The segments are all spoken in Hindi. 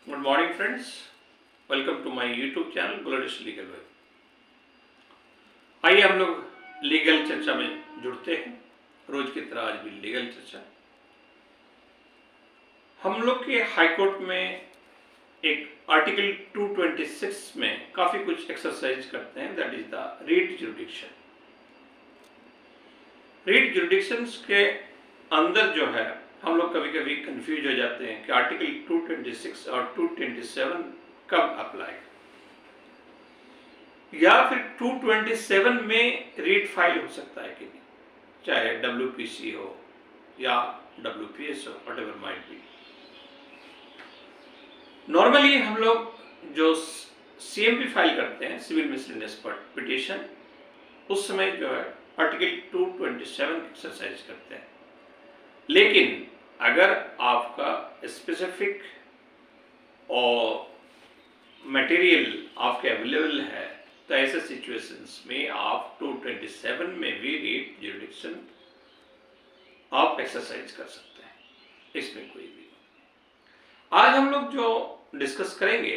Good morning friends, welcome to my YouTube channel glorious legal web. आइए हम लोग लीगल चर्चा में जुड़ते हैं। रोज की तरह आज भी लीगल चर्चा। हम लोग के हाई कोर्ट में एक आर्टिकल 226 में काफ़ी कुछ एक्सरसाइज करते हैं, that is the writ jurisdiction. Writ jurisdictions के अंदर जो है हम लोग कभी कभी कंफ्यूज हो जाते हैं कि आर्टिकल 226 और 227 कब अप्लाई, या फिर 227 में रीट फाइल हो सकता है कि नहीं, चाहे WPC हो या WPS हो, what ever might be. Normally हम लोग जो CMP फाइल करते हैं, सिविल मिसलेनियस पिटीशन, उस समय जो है आर्टिकल 227 एक्सरसाइज करते हैं। लेकिन अगर आपका स्पेसिफिक और मटेरियल आपके अवेलेबल है तो ऐसे सिचुएशंस में आप 227 में भी रीट जुरिडिक्शन आप एक्सरसाइज कर सकते हैं, इसमें कोई भी। आज हम लोग जो डिस्कस करेंगे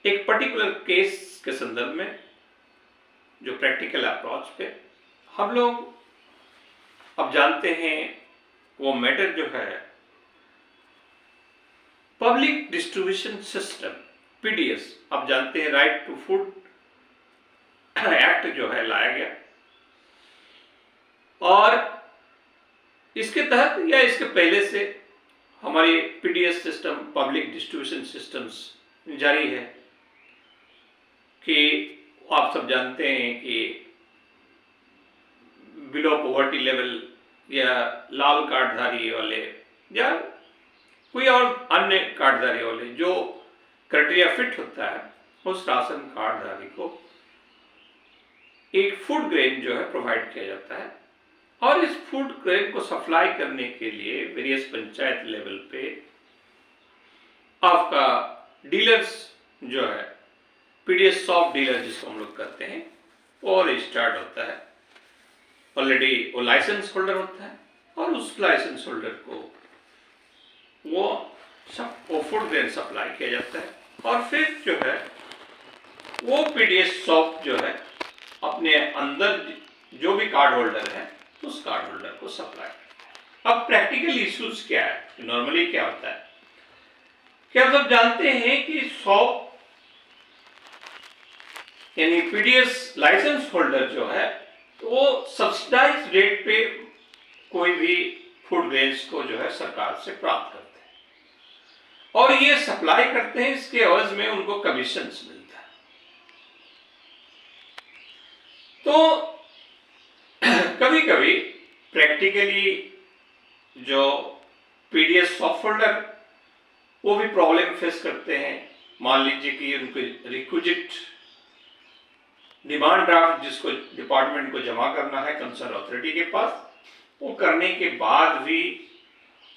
एक पर्टिकुलर केस के संदर्भ में, जो प्रैक्टिकल अप्रोच पे हम लोग अब जानते हैं। वो मैटर जो है पब्लिक डिस्ट्रीब्यूशन सिस्टम PDS, आप जानते हैं राइट टू फूड एक्ट जो है लाया गया, और इसके तहत या इसके पहले से हमारी PDS system, public distribution systems जारी है। कि आप सब जानते हैं कि बिलो पॉवर्टी लेवल या लाल कार्डधारी वाले या कोई और अन्य कार्डधारी वाले जो क्राइटेरिया फिट होता है, उस राशन कार्डधारी को एक फूड ग्रेन जो है प्रोवाइड किया जाता है। और इस फूड ग्रेन को सप्लाई करने के लिए वेरियस पंचायत लेवल पे आपका डीलर्स जो है, PDS सॉफ्ट डीलर जिसको हम लोग करते हैं, और स्टार्ट होता है। ऑलरेडी वो लाइसेंस होल्डर होता है और उस लाइसेंस होल्डर को वो फूड ग्रेन सप्लाई किया जाता है, और फिर जो है वो PDS सॉफ्ट जो है अपने अंदर जो भी कार्ड होल्डर है उस कार्ड होल्डर को सप्लाई करता है। अब प्रैक्टिकल इश्यूज क्या है, नॉर्मली क्या होता है कि आप सब जानते हैं कि सॉफ्ट यानी PDS लाइसेंस होल्डर जो है वो सब्सिडाइज रेट पे कोई भी फूड ग्रेन्स को जो है सरकार से प्राप्त करते हैं, और ये सप्लाई करते हैं। इसके एवज में उनको कमीशंस मिलता है। तो कभी कभी प्रैक्टिकली जो PDS सॉफ्ट होल्डर वो भी प्रॉब्लम फेस करते हैं। मान लीजिए कि उनको रिक्विजिट डिमांड ड्राफ्ट जिसको डिपार्टमेंट को जमा करना है कंसर्न अथॉरिटी के पास, वो करने के बाद भी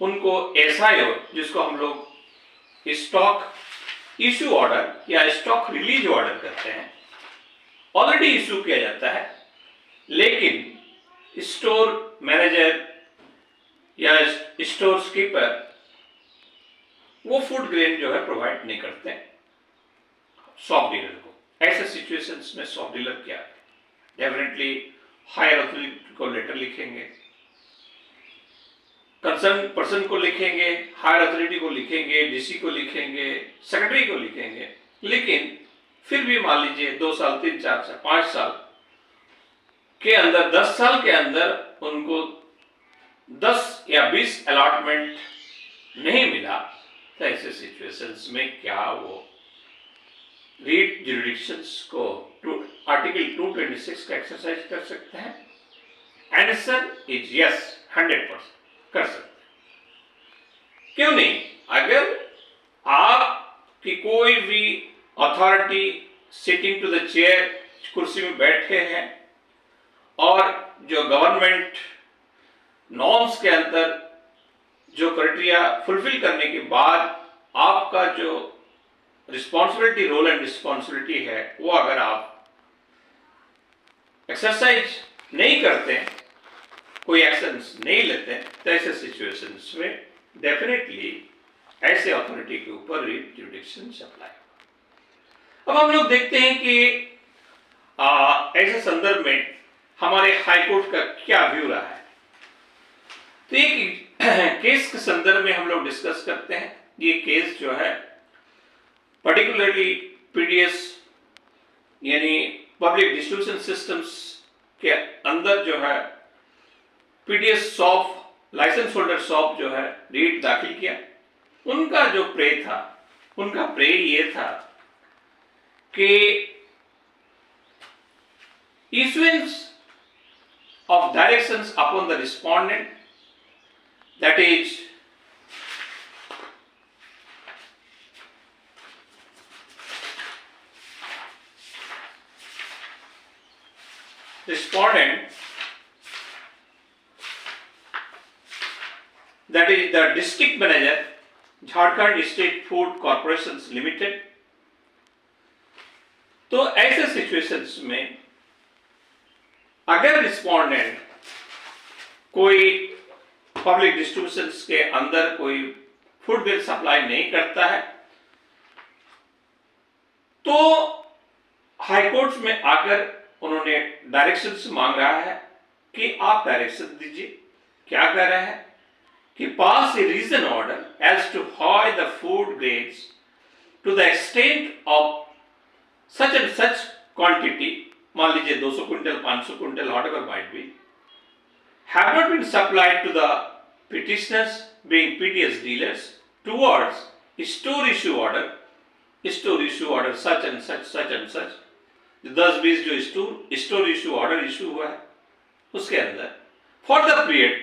उनको SIO जिसको हम लोग स्टॉक इशू ऑर्डर या स्टॉक रिलीज ऑर्डर करते हैं, ऑलरेडी इशू किया जाता है, लेकिन स्टोर मैनेजर या स्टोर कीपर वो फूड ग्रेन जो है प्रोवाइड नहीं करते हैं सॉफ्ट डीलर को। ऐसे सिचुएशंस में सॉफ्ट डीलर क्या है, डेफिनेटली हायर अथॉरिटी को लेटर लिखेंगे, कंसर्न पर्सन को लिखेंगे, हायर अथॉरिटी को लिखेंगे, DC को लिखेंगे, सेक्रेटरी को लिखेंगे। लेकिन फिर भी मान लीजिए 2 साल, 3, 4 साल, 5 साल के अंदर, 10 साल के अंदर उनको 10 या 20 अलॉटमेंट नहीं मिला, तो ऐसे सिचुएशंस में क्या वो रीट जुरिडिक्शंस को आर्टिकल 226 का एक्सरसाइज कर सकते हैं? आंसर इज यस, 100% कर सकते हैं। क्यों नहीं? अगर आपकी कोई भी authority sitting to the chair, कुर्सी में बैठे हैं, और जो गवर्नमेंट नॉर्म्स के अंदर जो क्राइटेरिया फुलफिल करने के बाद आपका जो रिस्पॉन्सिबिलिटी, रोल एंड रिस्पॉन्सिबिलिटी है, वो अगर आप एक्सरसाइज नहीं करते, कोई एक्शंस नहीं लेते, तो ऐसे सिचुएशंस में डेफिनेटली ऐसे अथॉरिटी के ऊपर रिट जुडिक्शन अप्लाई होगा। अब हम लोग देखते हैं कि ऐसे संदर्भ में हमारे हाईकोर्ट का क्या व्यू रहा है। तो एक केस के संदर्भ में हम लोग डिस्कस करते हैं। ये केस जो है पर्टिकुलरली पीडीएस यानी पब्लिक डिस्ट्रीब्यूशन सिस्टम्स के अंदर जो है PDS soft licence holder soft जो है रीट दाखिल किया। उनका जो प्रे था, उनका प्रे ये था कि issuance of directions upon the respondent, that is respondent, that is the district manager, Jharkhand state food corporations limited. तो ऐसे सिचुएशंस में अगर रिस्पोंडेंट कोई पब्लिक डिस्ट्रीब्यूशंस के अंदर कोई फूड बिल सप्लाई नहीं करता है तो हाईकोर्ट में आकर उन्होंने डायरेक्शंस मांग रहा है कि आप डायरेक्शन दीजिए। क्या कह रहा है कि pass a reason order as to how the food grades to the extent of such and such quantity, मान लीजिए 200 quintal 500 quintal whatever might be, have not been supplied to the petitioners being PDS dealers towards store issue order such and such 10-20 जो store issue order issue हुआ है उसके अंदर for the period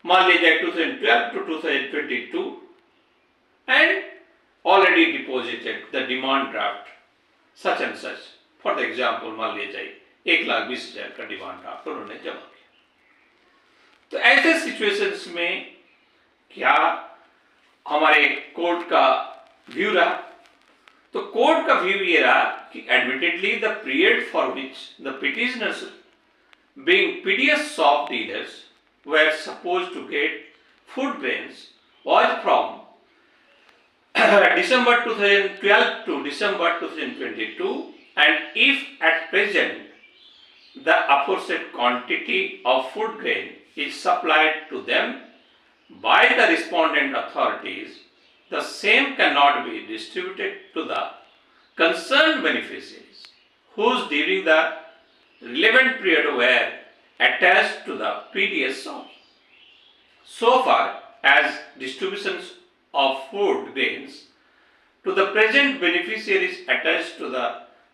मान लीजिए 2012 to 2022 and already deposited the demand draft such and such, for the example मान लिया जाए 1,20,000 का डिमांड ड्राफ्ट उन्होंने जमा किया। तो ऐसे सिचुएशंस में क्या हमारे कोर्ट का व्यू रहा? तो कोर्ट का व्यू ये रहा कि admittedly the period for which the petitioners being PDS soft dealers were supposed to get food grains was from December 2012 to December 2022, and if at present the aforesaid quantity of food grain is supplied to them by the respondent authorities, the same cannot be distributed to the concerned beneficiaries whose during the relevant period were attached to the PDS source. So far as distributions of food grains to the present beneficiaries attached to the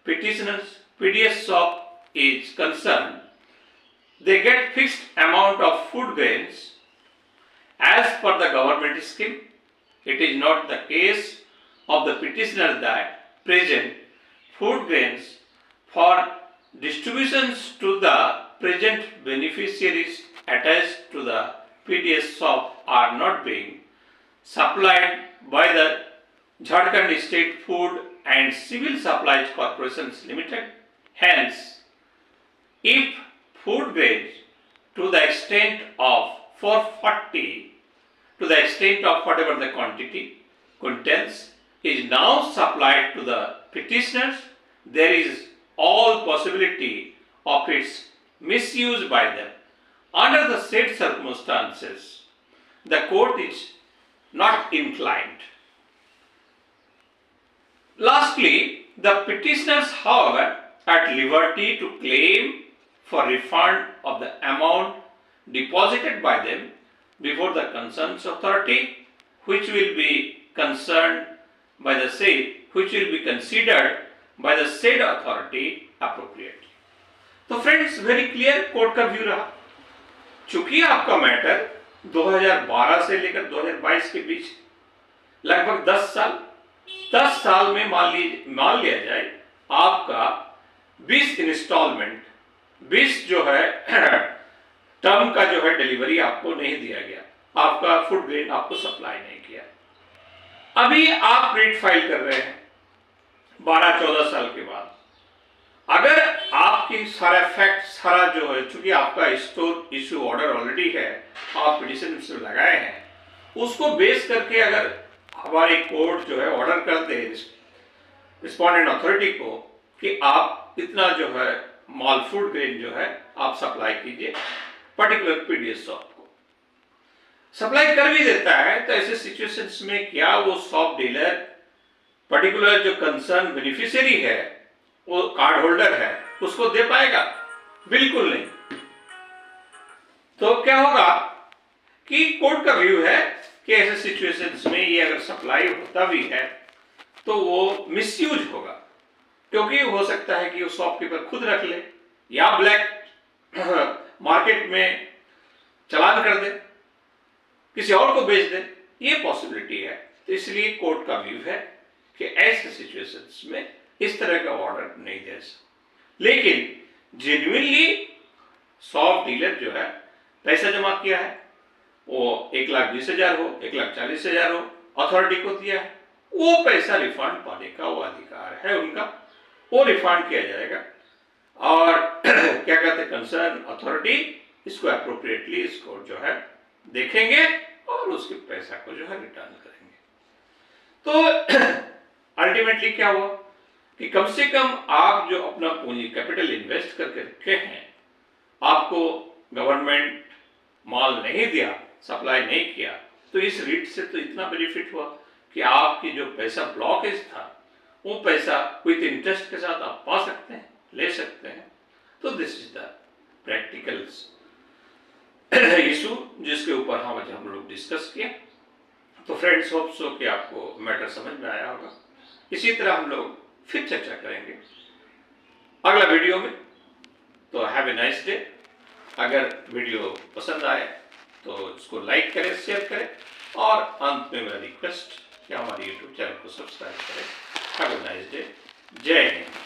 petitioner's PDS shop is concerned, they get fixed amount of food grains as per the government scheme. It is not the case of the petitioner that present food grains for distributions to the present beneficiaries attached to the PDS shop are not being supplied by the Jharkhand State Food and Civil Supplies Corporations Limited. Hence, if food grains to the extent of 440, to the extent of whatever the quantity, quintals, is now supplied to the petitioners, there is all possibility of its misuse by them. Under the said circumstances, the court is not inclined. Lastly, the petitioners, however, at liberty to claim for refund of the amount deposited by them before the concerned authority, which will be concerned by the said, which will be considered by the said authority appropriately. तो फ्रेंड्स वेरी क्लियर कोर्ट का व्यू रहा। चूंकि आपका मैटर 2012 से लेकर 2022 के बीच लगभग 10 साल में मान लिया जाए आपका 20 इंस्टॉलमेंट 20 जो है टर्म का जो है डिलीवरी आपको नहीं दिया गया, आपका फूड ग्रेन आपको सप्लाई नहीं किया। अभी आप रेट फाइल कर रहे हैं 12-14 साल के बाद। अगर आपकी सारा फैक्ट सारा जो है, चूंकि आपका स्टोर इश्यू ऑर्डर ऑलरेडी है, आप पिटिशन से लगाए हैं, उसको बेस करके अगर हमारी कोर्ट जो है ऑर्डर कर दे रिस्पोंडेंट अथॉरिटी को कि आप इतना जो है माल फूड ग्रेन जो है आप सप्लाई कीजिए पर्टिकुलर पीडीएस शॉप को, सप्लाई कर भी देता है, तो ऐसे सिचुएशंस में क्या वो शॉप डीलर पर्टिकुलर जो कंसर्न बेनिफिशियरी है, वो कार्ड होल्डर है, उसको दे पाएगा? बिल्कुल नहीं। तो क्या होगा कि कोर्ट का व्यू है कि ऐसे सिचुएशंस में ये अगर सप्लाई होता भी है तो वो मिसयूज होगा, क्योंकि हो सकता है कि वो शॉपकीपर खुद रख ले या ब्लैक मार्केट में चालान कर दे, किसी और को बेच दे, ये पॉसिबिलिटी है। तो इसलिए कोर्ट का व्यू है कि ऐसे सिचुएशंस में इस तरह का ऑर्डर नहीं दे सकते। लेकिन जेन्युइनली शॉप डीलर जो है पैसा जमा किया है, वो 1,20,000 हो, 1,40,000 हो, अथॉरिटी को दिया है, वो पैसा रिफंड पाने का वो अधिकार है उनका, वो रिफंड किया जाएगा। और क्या कहते हैं, कंसर्न अथॉरिटी इसको अप्रोप्रिएटली इसको जो है देखेंगे और उसके पैसा को जो है रिटर्न करेंगे। तो अल्टीमेटली क्या हुआ कि कम से कम आप जो अपना पूंजी कैपिटल इन्वेस्ट करके रखे हैं, आपको गवर्नमेंट माल नहीं दिया, सप्लाई नहीं किया, तो इस रीट से तो इतना बेनिफिट हुआ कि आपकी जो पैसा ब्लॉकेज था वो पैसा विथ इंटरेस्ट के साथ आप पा सकते हैं, ले सकते हैं। तो this is the practicals issue जिसके ऊपर हम लोग डिस्कस किया। तो फ्रेंड्स, होप सो कि आपको मैटर समझ में आया होगा। इसी तरह हम लोग फिर चर्चा करेंगे अगला वीडियो में। तो हैव ए नाइस डे। अगर वीडियो पसंद आए तो इसको लाइक करें, शेयर करें, और अंत में मेरा रिक्वेस्ट कि हमारे यूट्यूब चैनल को सब्सक्राइब करें। Have a nice day. जय हिंद।